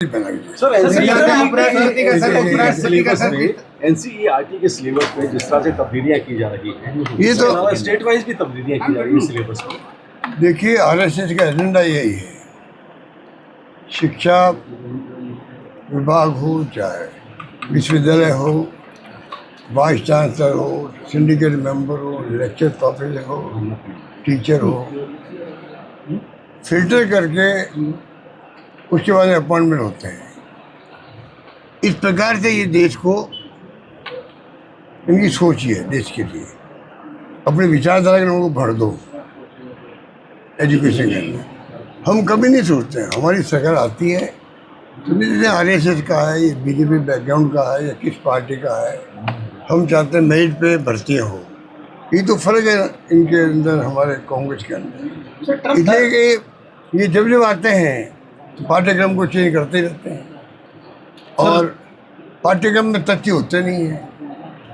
Sir NCERT के syllabus में जिस तरह से तब्दीलियां की जा रही हैं, ये तो स्टेट वाइज भी तब्दीलियां की जा रही है सिलेबस में। देखिए, आरएसएस का एजेंडा यही है, शिक्षा विभाग हो, चाहे विश्वविद्यालय हो, वाइस चांसलर हो, सिंडिकेट मेंबर हो, लेक्चर प्रोफेसर हो, टीचर हो, फिल्टर करके उसके बाद अपॉइंटमेंट होते हैं। इस प्रकार से ये देश को, इनकी सोच ही है देश के लिए, अपने विचारधारा के लोगों को भर दो एजुकेशन के अंदर। हम कभी नहीं सोचते हैं, हमारी सरकार आती है तो नहीं आरएसएस का है, ये बीजेपी बैकग्राउंड का है या किस पार्टी का है, हम चाहते हैं मेरिट पे भर्तियाँ हो। ये तो फर्क है इनके अंदर, हमारे कांग्रेस के अंदर। इसलिए कि ये जब जब आते हैं तो पाठ्यक्रम को चेंज करते रहते हैं और पाठ्यक्रम में तथ्य होते नहीं हैं,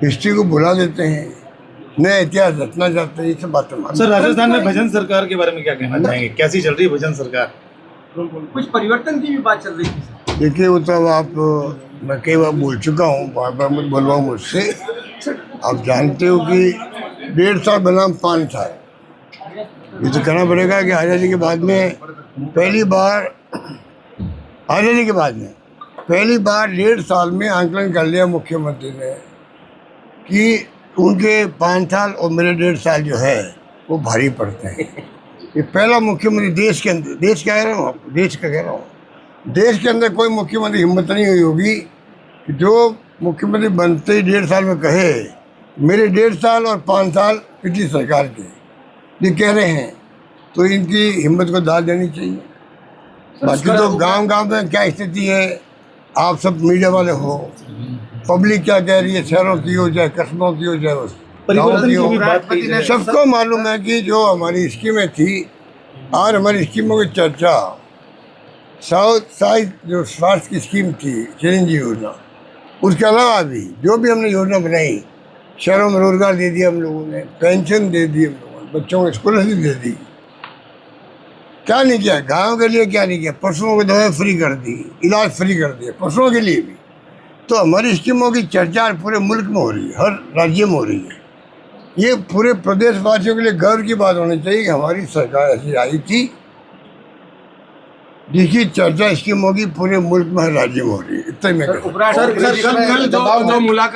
हिस्ट्री को भुला देते हैं, नया इतिहास रचना चाहते हैं। ये सब बातें सर, राजस्थान में भजन सरकार के बारे में क्या कहना चाहेंगे? कैसी चल रही है भजन सरकार? कुछ परिवर्तन की भी बात चल रही है। देखिए, वो तो आप, मैं कई बार बोल चुका हूँ, बार बार मत बोलवाऊँ मुझसे। आप जानते हो कि 1.5 साल बनाम 5 साल, ये तो कहना पड़ेगा कि आज़ादी के बाद में पहली बार 1.5 साल में आंकलन कर लिया मुख्यमंत्री ने कि उनके 5 साल और मेरे 1.5 साल जो है वो भारी पड़ते हैं। ये पहला मुख्यमंत्री देश के अंदर, देश क्या कह रहा हूँ, देश का कह रहा हूँ, देश के अंदर कोई मुख्यमंत्री हिम्मत नहीं हुई होगी कि जो मुख्यमंत्री बनते ही 1.5 साल में कहे मेरे 1.5 साल और 5 साल पिछली सरकार के, ये कह रहे हैं, तो इनकी हिम्मत को दाद देनी चाहिए। बाकी तो गांव-गांव में क्या स्थिति है, आप सब मीडिया वाले हो, पब्लिक क्या कह रही है, शहरों की हो चाहे कस्बों की हो चाहे परिवर्तन की भी बात की जाए। सबको मालूम है कि जो हमारी स्कीमें थी और हमारी स्कीमों की चर्चा, साउथ साइड जो स्वास्थ्य की स्कीम थी, चिरंजीवी योजना, उसके अलावा भी जो भी हमने योजना बनाई, शहरों में रोजगार दे दिया हम लोगों ने, पेंशन दे दी हम लोगों ने, बच्चों को स्कॉलरशिप दे दी। क्या नहीं किया गाँव के लिए, क्या नहीं किया, पशुओं को दवाएं फ्री कर दी, इलाज फ्री कर दिया पशुओं के लिए भी। तो हमारी स्कीमों की चर्चा पूरे मुल्क में हो रही है, हर राज्य में हो रही है। ये पूरे प्रदेशवासियों के लिए गर्व की बात होनी चाहिए कि हमारी सरकार ऐसी आई थी जिसकी चर्चा स्कीमों की पूरे मुल्क में, हर राज्य में हो रही है। इतना ही मैं कहूँ। सर, कल जो मुलाकात